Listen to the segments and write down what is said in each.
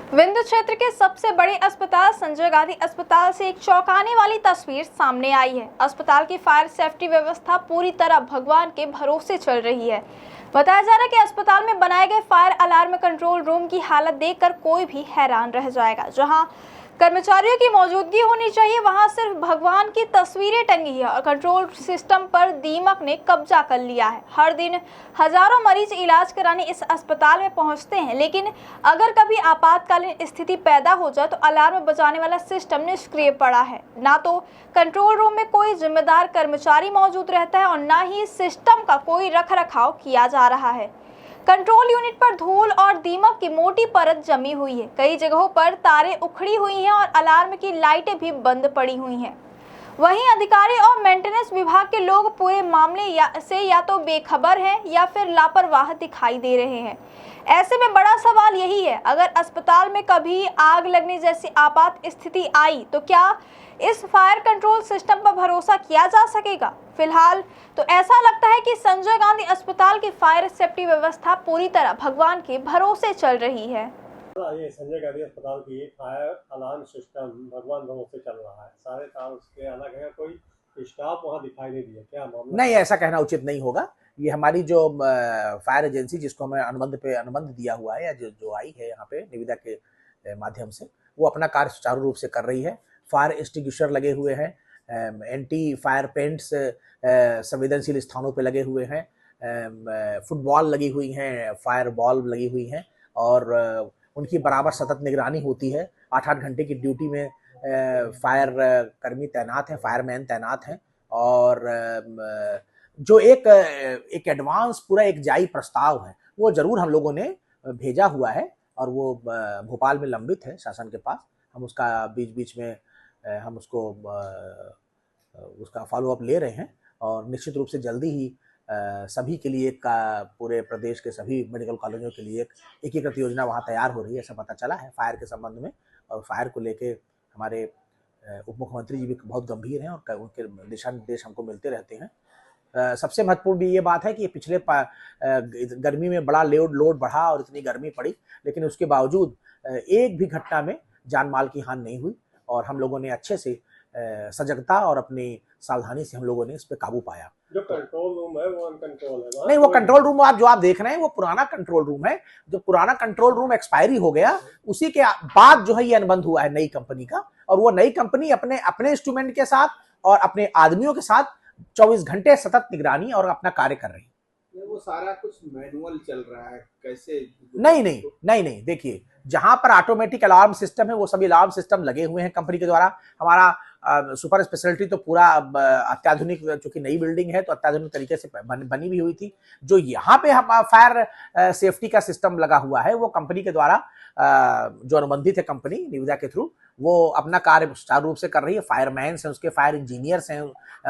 विंध्य क्षेत्र के सबसे बड़े अस्पताल संजय गांधी अस्पताल से एक चौंकाने वाली तस्वीर सामने आई है। अस्पताल की फायर सेफ्टी व्यवस्था पूरी तरह भगवान के भरोसे चल रही है। बताया जा रहा है कि अस्पताल में बनाए गए फायर अलार्म कंट्रोल रूम की हालत देखकर कोई भी हैरान रह जाएगा। जहां कर्मचारियों की मौजूदगी होनी चाहिए, वहां सिर्फ भगवान की तस्वीरें टंगी है और कंट्रोल सिस्टम पर दीमक ने कब्जा कर लिया है। हर दिन हजारों मरीज इलाज कराने इस अस्पताल में पहुंचते हैं, लेकिन अगर कभी आपातकालीन स्थिति पैदा हो जाए तो अलार्म बजाने वाला सिस्टम निष्क्रिय पड़ा है। ना तो कंट्रोल रूम में कोई जिम्मेदार कर्मचारी मौजूद रहता है और ना ही सिस्टम का कोई रख रखाव किया जा रहा है। कंट्रोल यूनिट पर धूल और दीमक की मोटी परत जमी हुई है। कई जगहों पर तारें उखड़ी हुई हैं और अलार्म की लाइटें भी बंद पड़ी हुई हैं। वहीं अधिकारी और मेंटेनेंस विभाग के लोग पूरे मामले से या तो बेखबर हैं या फिर लापरवाह दिखाई दे रहे हैं। ऐसे में बड़ा सवाल यही है, अगर अस्पताल में कभी आग लगने जैसी आपात स्थिति आई तो क्या इस फायर कंट्रोल सिस्टम पर भरोसा किया जा सकेगा? फिलहाल तो ऐसा लगता है कि संजय गांधी अस्पताल की फायर सेफ्टी व्यवस्था पूरी तरह भगवान के भरोसे चल रही है। ये संजय गांधी अस्पताल की फायर अलार्म सिस्टम भगवान भरोसे चल रहा है। सारे तार उसके अलग है, कोई स्टाफ वहाँ दिखाई नहीं दिया। क्या मामला? नहीं, ऐसा कहना उचित नहीं होगा। ये हमारी जो फायर एजेंसी जिसको हमें अनुबंध दिया हुआ है या जो आई है यहाँ पे निविदा के माध्यम से, वो अपना कार्य सुचारू रूप से कर रही है। फायर एक्सटिंग्विशर लगे हुए हैं, एंटी फायर पेंट्स संवेदनशील स्थानों पे लगे हुए हैं, फुटबॉल लगी हुई हैं, फायर बॉल लगी हुई हैं और उनकी बराबर सतत निगरानी होती है। 8-8 घंटे की ड्यूटी में फायर कर्मी तैनात हैं, फायरमैन तैनात हैं और जो एक एडवांस पूरा एक जाई प्रस्ताव है वो जरूर हम लोगों ने भेजा हुआ है और वो भोपाल में लंबित है शासन के पास। हम उसका बीच बीच में हम उसका फॉलोअप ले रहे हैं और निश्चित रूप से जल्दी ही सभी के लिए पूरे प्रदेश के सभी मेडिकल कॉलेजों के लिए एक एकीकृत योजना वहाँ तैयार हो रही है, ऐसा पता चला है फायर के संबंध में। और फायर को लेके हमारे उप मुख्यमंत्री जी भी बहुत गंभीर हैं और उनके दिशा निर्देश हमको मिलते रहते हैं। सबसे महत्वपूर्ण भी ये बात है कि पिछले गर्मी में बड़ा लोड बढ़ा और इतनी गर्मी पड़ी, लेकिन उसके बावजूद एक भी घटना में जान माल की हानि नहीं हुई और हम लोगों ने अच्छे से सजगता और अपनी सावधानी से हम लोगों ने इस पे काबू पाया। जो कंट्रोल रूम है वो अनकंट्रोल है? नहीं, वो कंट्रोल रूम जो आप देख रहे हैं वो पुराना कंट्रोल रूम है। जो पुराना कंट्रोल रूम एक्सपायरी हो गया, उसी के बाद जो है ये अनुबंध हुआ है नई कंपनी का और वो नई कंपनी अपने इंस्ट्रूमेंट के साथ और अपने आदमियों के साथ 24 घंटे सतत निगरानी और अपना कार्य कर रही है। वो सारा कुछ मैनुअल चल रहा है कैसे? नहीं, देखिए, जहां पर ऑटोमेटिक अलार्म सिस्टम है वो सभी अलार्म सिस्टम लगे हुए हैं कंपनी के द्वारा। हमारा सुपर स्पेशलिटी तो पूरा अत्याधुनिक, चूंकि नई बिल्डिंग है तो अत्याधुनिक तरीके से बनी भी हुई थी। जो यहाँ पे हम फायर सेफ्टी का सिस्टम लगा हुआ है वो कंपनी के द्वारा जो अनुबंधित है कंपनी निविदा के थ्रू, वो अपना कार्य सुचारू रूप से कर रही है। फायरमैन्स हैं, उसके फायर इंजीनियर्स हैं,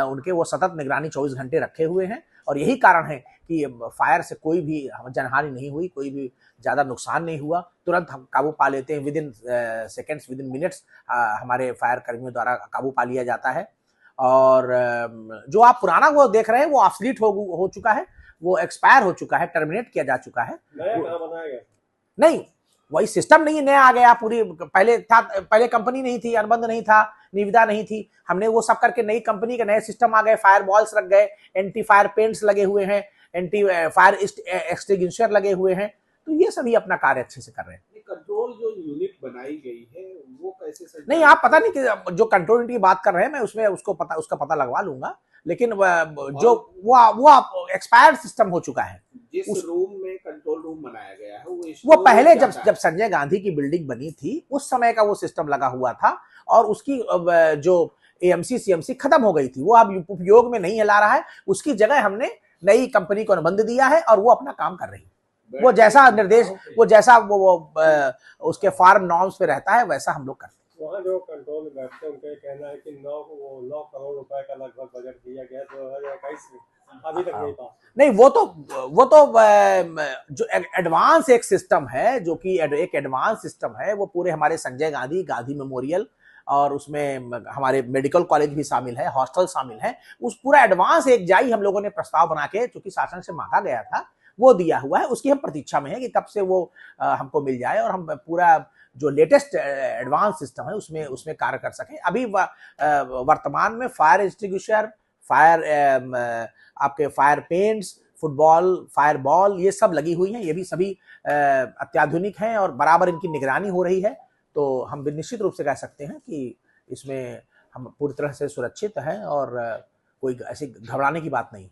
उनके वो सतत निगरानी 24 घंटे रखे हुए हैं और यही कारण है कि फायर से कोई भी जनहानि नहीं हुई, कोई भी ज़्यादा नुकसान नहीं हुआ। तुरंत हम काबू पा लेते हैं, with in seconds, with in minutes हमारे फायर कर्मियों द्वारा काबू पा लिया जाता है। और जो आप पुराना वो देख रहे हैं वो ऑब्सलीट हो चुका है, वो एक्सपायर हो चुका है, टर्मिनेट किया जा चुका है। नया कहाँ बनाया गया? नहीं, वही सिस्टम नहीं नया आ गया, पूरी पहले कंपनी नहीं थी, अनुबंध नहीं था, निविदा नहीं थी। हमने वो सब करके नई कंपनी के नए सिस्टम आ गए, फायर बॉल्स रख गए, एंटी फायर पेंट्स लगे हुए हैं, एंटी फायर एक्सटिंग्विशर लगे हुए हैं, तो ये सभी अपना कार्य अच्छे से कर रहे हैं। कंट्रोल जो यूनिट बनाई गई है वो कैसे? नहीं, आप पता नहीं कि जो कंट्रोल यूनिट की बात कर रहे हैं, मैं उसका पता लगवा लूंगा, लेकिन जो वो एक्सपायर्ड सिस्टम हो चुका है। जिस रूम में कंट्रोल रूम बनाया गया है वो पहले जब संजय गांधी की बिल्डिंग बनी थी उस समय का वो सिस्टम लगा हुआ था और उसकी जो एएमसी सीएमसी खत्म हो गई थी, वो अब उपयोग में नहीं ला रहा है। उसकी जगह हमने नई कंपनी को अनुबंध दिया है और वो अपना काम कर रही है। वो जैसा निर्देश, वो जैसा वो उसके फार्म नॉर्म्स पे रहता है वैसा हम लोग करते हैं। वहाँ जो कंट्रोल में बैठते हैं उनका कहना है कि 9 करोड़ रुपए का लगभग बजट दिया गया 2021 में, अभी तक नहीं पास। नहीं, वो तो जो एडवांस एक सिस्टम है, जो कि एक एडवांस सिस्टम है, वो पूरे हमारे संजय गांधी मेमोरियल और उसमें हमारे मेडिकल कॉलेज भी शामिल है, हॉस्टल शामिल है। उस पूरा एडवांस एक जाई हम लोगों ने प्रस्ताव बना के, चूंकि शासन से मांगा गया था, वो दिया हुआ है। उसकी हम प्रतीक्षा में है कि कब से वो हमको मिल जाए और हम पूरा जो लेटेस्ट एडवांस सिस्टम है उसमें उसमें कार्य कर सकें। अभी वर्तमान में फायर एक्सटिंग्विशर, फायर आपके fire paints, football, fire ball, ये सब लगी हुई हैं। ये भी सभी अत्याधुनिक हैं और बराबर इनकी निगरानी हो रही है। तो हम निश्चित रूप से कह सकते हैं कि इसमें हम पूरी तरह से सुरक्षित हैं और कोई ऐसी घबराने की बात नहीं।